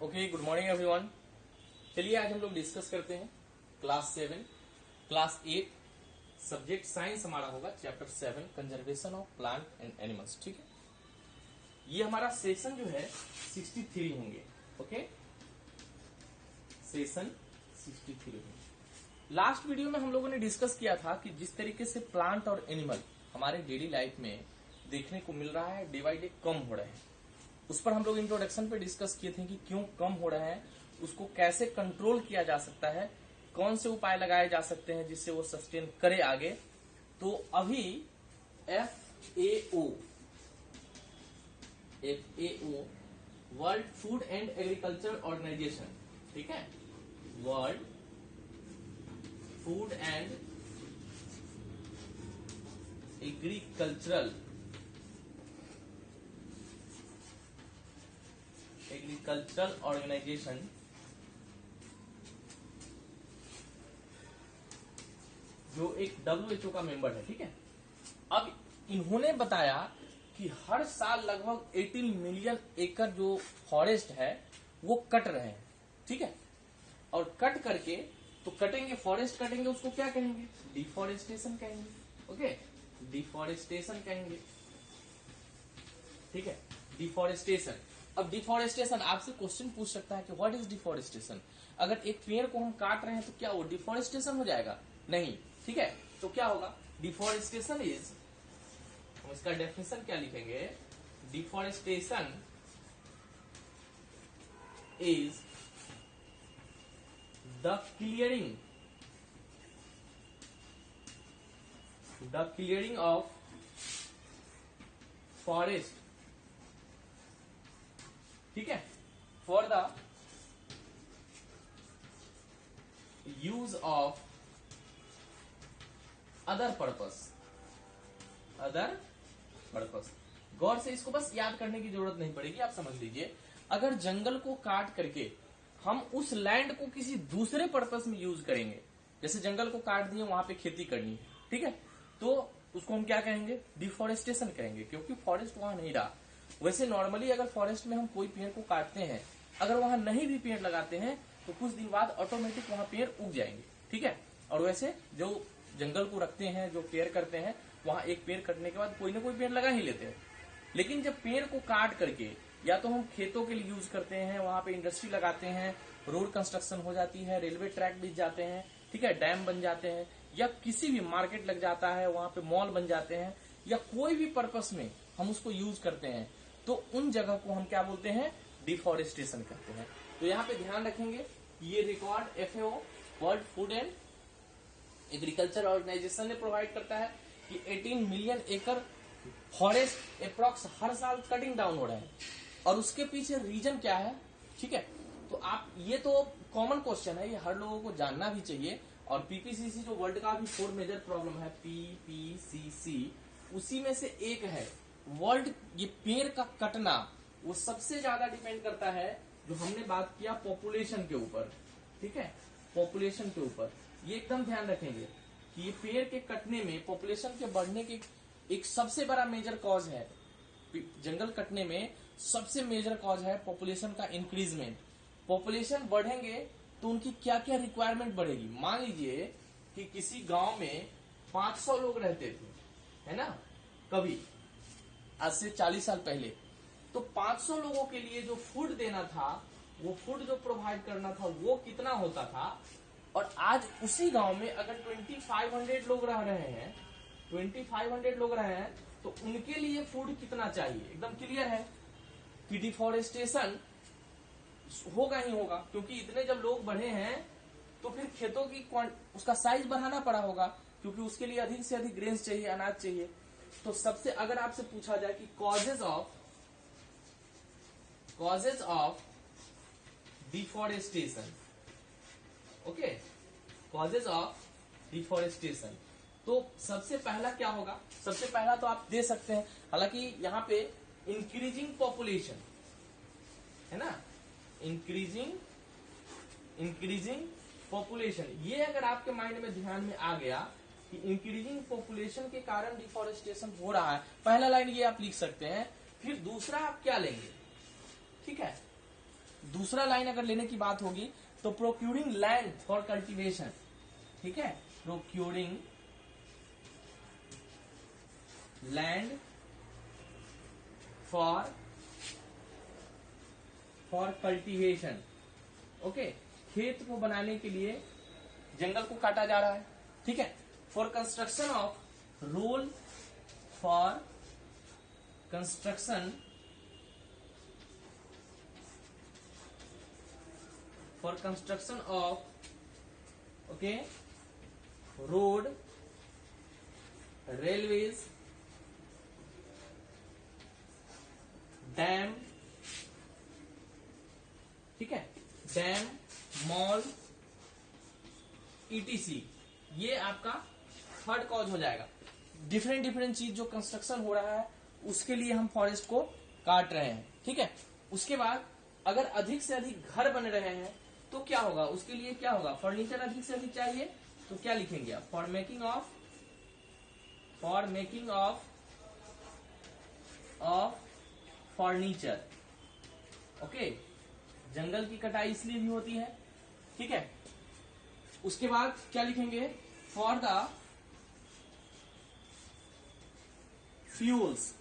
Okay, good morning everyone. चलिए आज हम लोग डिस्कस करते हैं क्लास 7, क्लास 8 सब्जेक्ट साइंस हमारा होगा chapter 7 conservation of plant and animals. ठीक है, ये हमारा सेशन जो है 63 होंगे। ओके, सेशन 63 होंगे। लास्ट वीडियो में हम लोगों ने डिस्कस किया था कि जिस तरीके से प्लांट और एनिमल हमारे डेली लाइफ में देखने को मिल रहा है, डे बाई डे कम हो रहे हैं, उस पर हम लोग इंट्रोडक्शन पे डिस्कस किए थे कि क्यों कम हो रहे हैं, उसको कैसे कंट्रोल किया जा सकता है, कौन से उपाय लगाए जा सकते हैं जिससे वो सस्टेन करे आगे। तो अभी FAO world food and agriculture organisation, ठीक है, world food and agricultural organisation जो एक WHO का मेंबर है। ठीक है, अब इन्होंने बताया कि हर साल लगभग 18 मिलियन एकड़ जो फॉरेस्ट है वो कट रहे हैं। ठीक है, और कट करके तो कटेंगे, फॉरेस्ट कटेंगे, उसको क्या कहेंगे? डिफॉरेस्टेशन कहेंगे। ओके, डिफॉरेस्टेशन कहेंगे। ठीक है, डिफॉरेस्टेशन। अब डिफॉरेस्टेशन आपसे क्वेश्चन पूछ सकता है कि व्हाट इज डिफॉरेस्टेशन। अगर एक पेड़ को हम काट रहे हैं तो क्या वो डिफॉरेस्टेशन हो जाएगा? नहीं। ठीक है, तो क्या होगा? डिफॉरेस्टेशन इज, हम इसका डेफिनेशन क्या लिखेंगे? Deforestation is the clearing of forest, ठीक है, for the use of other purpose. गौर से इसको बस याद करने की जरूरत नहीं पड़ेगी, आप समझ लीजिए। अगर जंगल को काट करके हम उस लैंड को किसी दूसरे पर्पस में यूज करेंगे, जैसे जंगल को काट दिए, वहां पे खेती करनी है, ठीक है, तो उसको हम क्या कहेंगे? डिफॉरेस्टेशन कहेंगे, क्योंकि फॉरेस्ट वहां नहीं रहा। वैसे नॉर्मली अगर फॉरेस्ट में हम कोई पेड़ को काटते हैं, अगर वहां नहीं भी पेड़ लगाते हैं तो कुछ दिन बाद ऑटोमेटिक वहां पेड़ उग जाएंगे। ठीक है, और वैसे जो जंगल को रखते हैं, जो केयर करते हैं, वहां एक पेड़ कटने के बाद कोई ना कोई पेड़ लगा ही लेते हैं। लेकिन जब पेड़ को काट करके या तो हम खेतों के लिए यूज करते हैं, वहां पे इंडस्ट्री लगाते हैं, रोड कंस्ट्रक्शन हो जाती है, रेलवे ट्रैक बिछ जाते हैं, ठीक है, डैम बन जाते हैं, या किसी भी मार्केट लग जाता है, वहां पे मॉल बन जाते हैं, या कोई भी पर्पस में हम उसको यूज करते हैं, तो उन जगह को हम क्या बोलते हैं? डिफॉरेस्टेशन करते हैं। तो यहाँ पे ध्यान रखेंगे, ये record FAO world food and agriculture organisation ने प्रोवाइड करता है कि 18 मिलियन एकड़ फॉरेस्ट अप्रॉक्स हर साल कटिंग डाउन हो रहे हैं, और उसके पीछे रीजन क्या है? ठीक है, तो आप, ये तो कॉमन क्वेश्चन है, ये हर लोगों को जानना भी चाहिए। और PPCC जो वर्ल्ड का भी 4 मेजर प्रॉब्लम है, PPCC, उसी में से एक है वर्ल्ड, ये पेड़ का कटना, वो सबसे ज्यादा डिपेंड करता है, जो हमने बात किया पॉपुलेशन के ऊपर। ठीक है, पॉपुलेशन के ऊपर, ये एकदम ध्यान रखेंगे कि ये पेड़ के कटने में, पॉपुलेशन के बढ़ने के एक सबसे बड़ा मेजर कॉज है, जंगल कटने में सबसे मेजर कॉज है पॉपुलेशन का इंक्रीजमेंट। पॉपुलेशन बढ़ेंगे तो उनकी क्या क्या रिक्वायरमेंट बढ़ेगी। मान लीजिए कि किसी गांव में 500 लोग रहते थे, है ना, कभी आज से 40 साल पहले, तो 500 लोगों के लिए जो फूड देना था, वो फूड जो प्रोवाइड करना था, वो कितना होता था। और आज उसी गांव में अगर 2500 लोग रह रहे हैं, 2500 लोग रहे हैं, तो उनके लिए फूड कितना चाहिए? एकदम क्लियर है कि डिफॉरेस्टेशन होगा ही होगा, क्योंकि इतने जब लोग बढ़े हैं तो फिर खेतों की उसका साइज बढ़ाना पड़ा होगा, क्योंकि उसके लिए अधिक से अधिक ग्रेन्स चाहिए, अनाज चाहिए। तो सबसे, अगर आपसे पूछा जाए कि causes of deforestation, okay, causes of deforestation, तो सबसे पहला क्या होगा? सबसे पहला तो आप दे सकते हैं, हालांकि यहां पे इंक्रीजिंग पॉपुलेशन है ना, इंक्रीजिंग पॉपुलेशन, ये अगर आपके माइंड में ध्यान में आ गया कि इंक्रीजिंग पॉपुलेशन के कारण डिफॉरेस्टेशन हो रहा है, पहला लाइन ये आप लिख सकते हैं। फिर दूसरा आप क्या लेंगे? ठीक है, दूसरा लाइन अगर लेने की बात होगी तो प्रोक्यूरिंग लैंड फॉर कल्टीवेशन, ठीक है, procuring land for cultivation, okay, खेत को बनाने के लिए जंगल को काटा जा रहा है, ठीक है। For construction of roll, for construction of, okay, road, railways, dam, ठीक है, डैम, मॉल, ईटीसी, ये आपका थर्ड कॉज हो जाएगा। डिफरेंट चीज जो कंस्ट्रक्शन हो रहा है उसके लिए हम फॉरेस्ट को काट रहे हैं, ठीक है। उसके बाद अगर अधिक से अधिक घर बन रहे हैं तो क्या होगा, उसके लिए क्या होगा, फर्नीचर अधिक से अधिक चाहिए, तो क्या लिखेंगे आप, for making of furniture, okay. जंगल की कटाई इसलिए भी होती है, ठीक है। उसके बाद क्या लिखेंगे, फॉर द फ्यूल्स,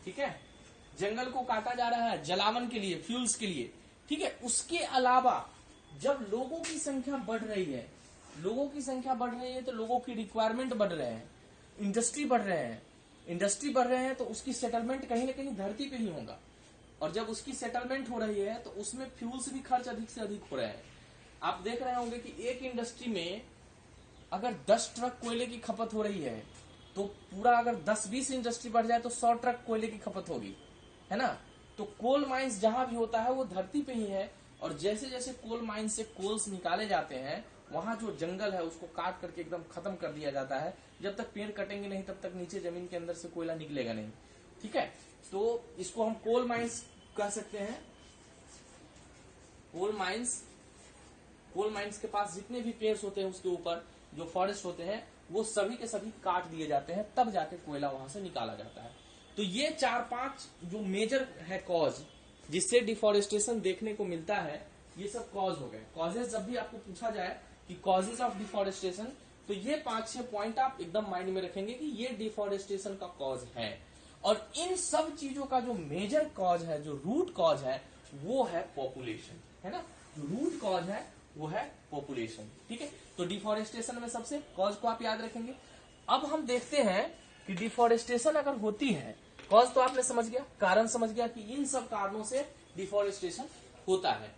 ठीक है, जंगल को काटा जा रहा है जलावन के लिए, फ्यूल्स के लिए, ठीक है। उसके अलावा जब लोगों की संख्या बढ़ रही है तो लोगों की रिक्वायरमेंट बढ़ रहे हैं, इंडस्ट्री बढ़ रहे हैं तो उसकी सेटलमेंट कहीं ना कहीं धरती पे ही होगा, और जब उसकी सेटलमेंट हो रही है तो उसमें फ्यूल्स भी खर्च अधिक से अधिक हो रहे हैं। आप देख रहे होंगे कि एक इंडस्ट्री में अगर 10 ट्रक कोयले की खपत हो रही है तो पूरा अगर 10-20 इंडस्ट्री बढ़ जाए तो 100 ट्रक कोयले की खपत होगी, है ना। तो कोल माइंस जहां भी होता है वो धरती पे ही है, और जैसे जैसे कोल माइंस से कोल्स निकाले जाते हैं वहां जो जंगल है उसको काट करके एकदम खत्म कर दिया जाता है। जब तक पेड़ कटेंगे नहीं तब तक नीचे जमीन के अंदर से कोयला निकलेगा नहीं, ठीक है। तो इसको हम कोल माइंस कह सकते हैं। कोल माइंस के पास जितने भी पेड़ होते हैं उसके ऊपर जो फॉरेस्ट होते हैं वो सभी के सभी काट दिए जाते हैं, तब जाके कोयला वहां से निकाला जाता है। तो ये 4-5 जो मेजर है कॉज जिससे डिफॉरेस्टेशन देखने को मिलता है, ये सब कॉज हो गए। कॉजेज जब भी आपको पूछा जाए कि कॉजेज ऑफ डिफॉरेस्टेशन, तो ये 5-6 पॉइंट आप एकदम माइंड में रखेंगे कि ये डिफॉरेस्टेशन का कॉज है। और इन सब चीजों का जो मेजर कॉज है, जो रूट कॉज है, वो है पॉपुलेशन, है ना। जो रूट कॉज है वो है पॉपुलेशन, ठीक है। तो डिफॉरेस्टेशन में सबसे कॉज को आप याद रखेंगे। अब हम देखते हैं कि डिफॉरेस्टेशन अगर होती है, कॉज तो आपने समझ गया, कारण समझ गया कि इन सब कारणों से डिफॉरेस्टेशन होता है।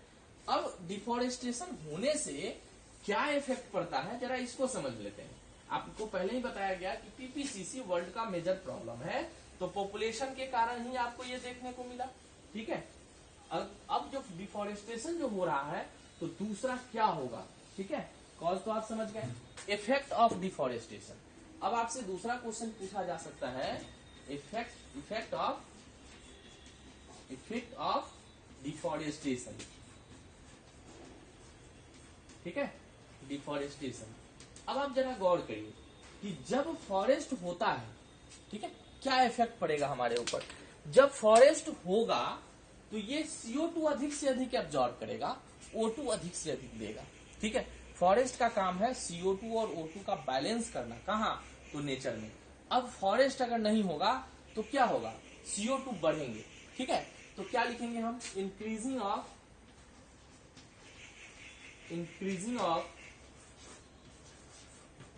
अब डिफॉरेस्टेशन होने से क्या इफेक्ट पड़ता है, जरा इसको समझ लेते हैं। आपको पहले ही बताया गया कि पीपीसीसी वर्ल्ड का मेजर प्रॉब्लम है, तो पॉपुलेशन के कारण ही आपको ये देखने को मिला, ठीक है। अब जो डिफॉरेस्टेशन जो हो रहा है तो दूसरा क्या होगा, ठीक है। कॉज तो आप समझ गए, इफेक्ट ऑफ डिफॉरेस्टेशन। अब आपसे दूसरा क्वेश्चन पूछा जा सकता है, इफेक्ट ऑफ डिफॉरेस्टेशन, ठीक है, डिफॉरेस्टेशन। अब आप जरा गौर करिए कि जब फॉरेस्ट होता है, ठीक है, क्या इफेक्ट पड़ेगा हमारे ऊपर। जब फॉरेस्ट होगा तो ये CO2 अधिक से अधिक एब्जॉर्ब करेगा, O2 अधिक से अधिक देगा, ठीक है। फॉरेस्ट का काम है CO2 और O2 का बैलेंस करना, कहाँ, तो नेचर में। अब फॉरेस्ट अगर नहीं होगा तो क्या होगा, CO2 बढ़ेंगे, ठीक है। तो क्या लिखेंगे हम, इंक्रीजिंग ऑफ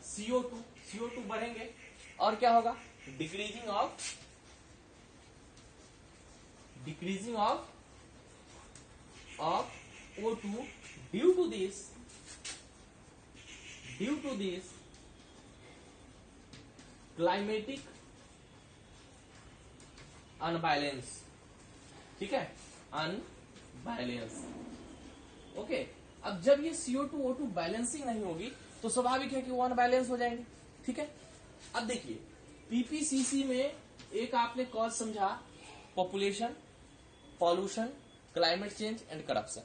CO2 बढ़ेंगे, और क्या होगा, decreasing of O2 due to this climatic unbalance, ठीक है, अनबैलेंस, ओके। अब जब ये CO2 O2 बैलेंसिंग नहीं होगी तो स्वाभाविक है कि वो अनबैलेंस हो जाएंगे, ठीक है। अब देखिए पीपीसीसी में एक आपने कॉज समझा, population, pollution, climate change and corruption.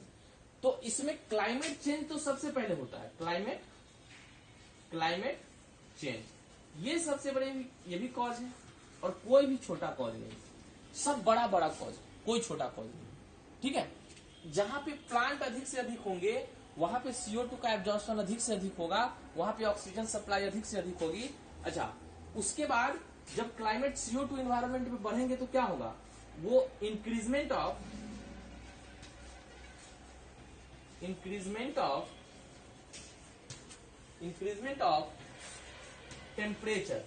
तो इसमें क्लाइमेट चेंज तो सबसे पहले होता है, क्लाइमेट चेंज, ये सबसे बड़े, ये भी कॉज है, और कोई भी छोटा कॉज नहीं, सब बड़ा बड़ा कॉज, कोई छोटा कॉज नहीं, ठीक है। जहां पे प्लांट अधिक से अधिक होंगे वहां पे CO2 का एब्जॉर्प्शन अधिक से अधिक होगा, वहां पे ऑक्सीजन सप्लाई अधिक से अधिक होगी। अच्छा, उसके बाद जब क्लाइमेट CO2 इन्वायरमेंट में बढ़ेंगे तो क्या होगा, वो increment of temperature,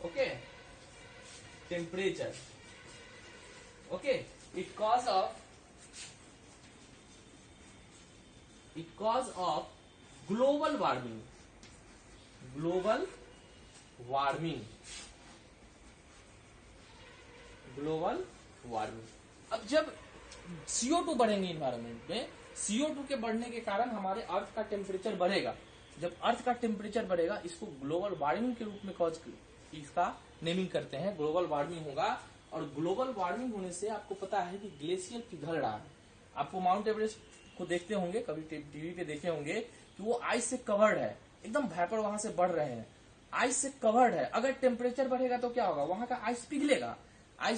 okay, temperature, okay, it cause of global warming, global warming. अब जब CO2 बढ़ेंगे इन्वायरमेंट में, CO2 के बढ़ने के कारण हमारे अर्थ का टेम्परेचर बढ़ेगा। जब अर्थ का टेम्परेचर बढ़ेगा, इसको ग्लोबल वार्मिंग के रूप में इसका नेमिंग करते हैं, ग्लोबल वार्मिंग होगा। और ग्लोबल वार्मिंग होने से आपको पता है कि ग्लेशियर पिघल रहा है। आपको माउंट एवरेस्ट को देखते होंगे, कभी टीवी पे देखे होंगे कि वो आइस से कवर्ड है, एकदम वेपर वहां से बढ़ रहे हैं, आइस से कवर्ड है। अगर टेम्परेचर बढ़ेगा तो क्या होगा, वहां का आइस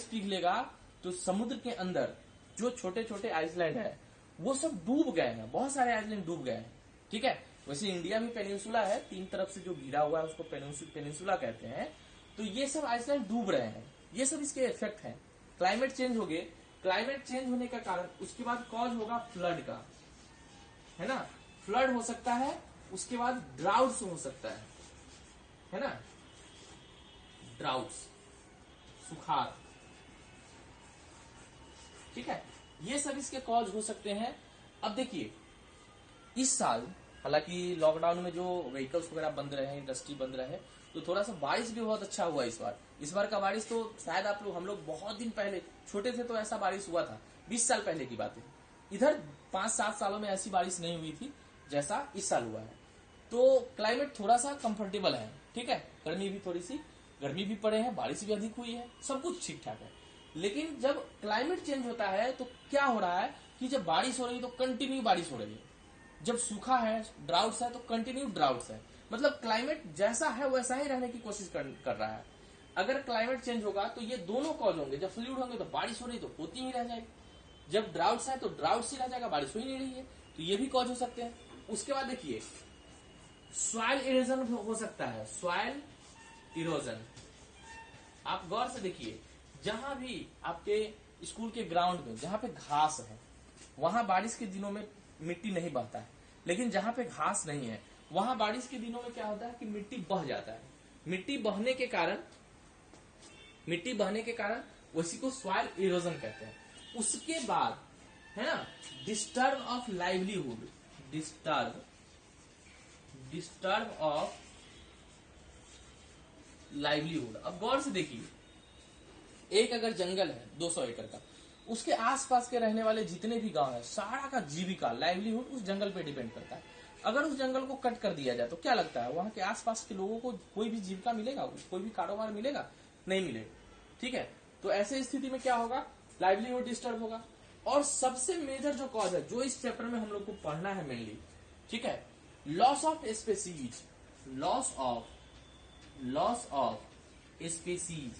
पिघलेगा तो समुद्र के अंदर जो छोटे छोटे आइसलैंड है वो सब डूब गए हैं, बहुत सारे आइसलैंड डूब गए हैं। ठीक है, वैसे इंडिया भी पेनिनसुला है, 3 तरफ से जो घिरा हुआ है उसको पेनिनसुला कहते हैं। तो ये सब आइसलैंड डूब रहे हैं, ये सब इसके इफेक्ट हैं। क्लाइमेट चेंज हो गए, क्लाइमेट चेंज होने का कारण उसके बाद कॉज होगा फ्लड का, है ना, फ्लड हो सकता है। उसके बाद ड्राउट्स हो सकता है ना, ड्राउट्स, सुखाड़, ठीक है, ये सब इसके कॉज हो सकते हैं। अब देखिए, इस साल हालांकि लॉकडाउन में जो व्हीकल्स वगैरह बंद रहे हैं, इंडस्ट्री बंद रहे, तो थोड़ा सा बारिश भी बहुत अच्छा हुआ इस बार का बारिश तो शायद हम लोग बहुत दिन पहले छोटे थे तो ऐसा बारिश हुआ था, 20 साल पहले की बात है। इधर 5-7 सालों में ऐसी बारिश नहीं हुई थी जैसा इस साल हुआ है। तो क्लाइमेट थोड़ा सा कंफर्टेबल है, ठीक है, गर्मी भी पड़े हैं, बारिश भी अधिक हुई है, सब कुछ ठीक ठाक है। लेकिन जब क्लाइमेट चेंज होता है तो क्या हो रहा है कि जब बारिश हो रही है तो कंटिन्यू बारिश हो रही है, जब सूखा है, ड्राउट्स है, तो कंटिन्यू ड्राउट्स है। मतलब क्लाइमेट जैसा है वैसा ही रहने की कोशिश कर रहा है। अगर क्लाइमेट चेंज होगा तो ये दोनों कॉज होंगे, जब फ्लूइड होंगे तो बारिश हो रही तो होती ही रह जाएगी, जब ड्राउट्स है तो ड्राउट्स ही रह जाएगा, बारिश हो ही नहीं रही है, तो ये भी कॉज हो सकते हैं। उसके बाद देखिए, सॉइल इरोजन हो सकता है, सॉइल इरोजन। आप गौर से देखिए, जहां भी आपके स्कूल के ग्राउंड में जहां पे घास है वहां बारिश के दिनों में मिट्टी नहीं बहता है, लेकिन जहां पे घास नहीं है वहां बारिश के दिनों में क्या होता है कि मिट्टी बह जाता है। मिट्टी बहने के कारण उसी को सॉइल इरोजन कहते हैं। उसके बाद है ना, disturb of livelihood, disturb of livelihood. अब गौर से देखिए, एक अगर जंगल है 200 एकड़ का, उसके आसपास के रहने वाले जितने भी गांव है, सारा का जीविका, लाइवलीहुड उस जंगल पे डिपेंड करता है। अगर उस जंगल को कट कर दिया जाए तो क्या लगता है वहां के आसपास के लोगों को कोई भी जीविका मिलेगा, कोई भी कारोबार मिलेगा? नहीं मिलेगा, ठीक है। तो ऐसे स्थिति में क्या होगा, लाइवलीहुड डिस्टर्ब होगा। और सबसे मेजर जो कॉज है, जो इस चैप्टर में हम लोग को पढ़ना है मेनली, ठीक है, loss of species, loss of species,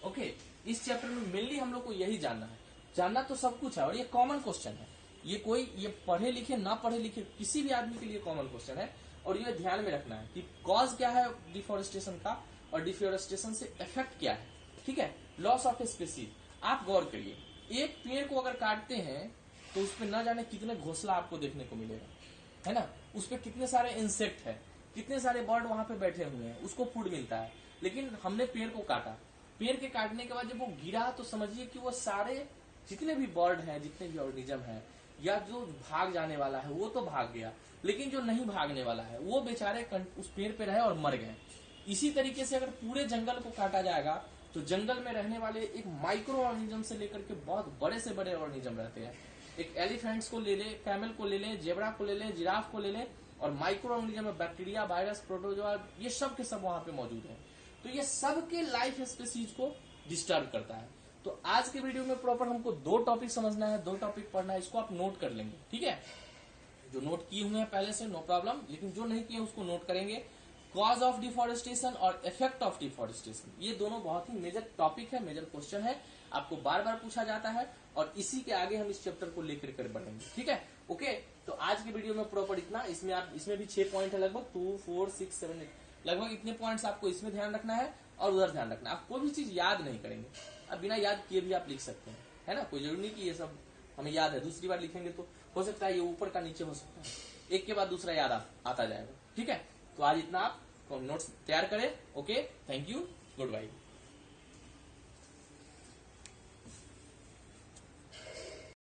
okay. इस चैप्टर में मेनली हम लोग को यही जानना तो सब कुछ है, और ये कॉमन क्वेश्चन है, ये पढ़े लिखे ना पढ़े लिखे किसी भी आदमी के लिए कॉमन क्वेश्चन है। और ये ध्यान में रखना है कि कॉज क्या है डिफोरेस्टेशन का और डिफोरेस्टेशन से इफेक्ट क्या है, ठीक है। लॉस ऑफ स्पीसीज, आप गौर करिए, एक पेड़ को अगर काटते हैं तो उस पर न जाने कितने घोंसला आपको देखने को मिलेगा, है ना, उस पर कितने सारे इंसेक्ट है, कितने सारे बर्ड वहां पे बैठे हुए हैं, उसको फूड मिलता है। लेकिन हमने पेड़ को काटा, पेड़ के काटने के बाद जब वो गिरा तो समझिए कि वो सारे जितने भी बर्ड हैं, जितने भी ऑर्गेनिज्म है, या जो भाग जाने वाला है वो तो भाग गया, लेकिन जो नहीं भागने वाला है वो बेचारे उस पेड़ पे रहे और मर गए। इसी तरीके से अगर पूरे जंगल को काटा जाएगा तो जंगल में रहने वाले एक माइक्रो ऑर्गेनिज्म से लेकर के बहुत बड़े से बड़े ऑर्गेनिज्म रहते हैं। एक एलिफेंट्स को ले लें, कैमल को ले लें, जेब्रा को ले लें, जिराफ को ले लें, और माइक्रो ऑर्गेनिज्म में बैक्टीरिया, वायरस, प्रोटोजोआ, ये सब के सब वहां पे मौजूद है। तो ये सबके लाइफ स्पीसीज को डिस्टर्ब करता है। तो आज के वीडियो में प्रॉपर हमको 2 टॉपिक समझना है, 2 टॉपिक पढ़ना है, इसको आप नोट कर लेंगे, ठीक है। जो नोट किए हुए हैं पहले से नो प्रॉब्लम, लेकिन जो नहीं किए उसको नोट करेंगे। कॉज ऑफ डिफॉरेस्टेशन और इफेक्ट ऑफ डिफॉरेस्टेशन, ये दोनों बहुत ही मेजर टॉपिक है, मेजर क्वेश्चन है, आपको बार बार पूछा जाता है और इसी के आगे हम इस चैप्टर को लेकर कर बढ़ेंगे। ठीक है, ओके। तो आज की वीडियो में प्रॉपर इतना, इसमें भी 6 पॉइंट है लगभग, 2, 4, 6, 7, 8 लगभग इतने पॉइंट्स आपको इसमें ध्यान रखना है और उधर ध्यान रखना है। आप कोई भी चीज याद नहीं करेंगे, अब बिना याद किए भी आप लिख सकते हैं, है ना, कोई जरूरी नहीं कि ये सब हमें याद है, दूसरी बार लिखेंगे तो हो सकता है ये ऊपर का नीचे हो सकता है, एक के बाद दूसरा याद आता जाएगा। ठीक है, तो आज इतना, आप नोट्स तैयार करें। Okay, thank you, good bye.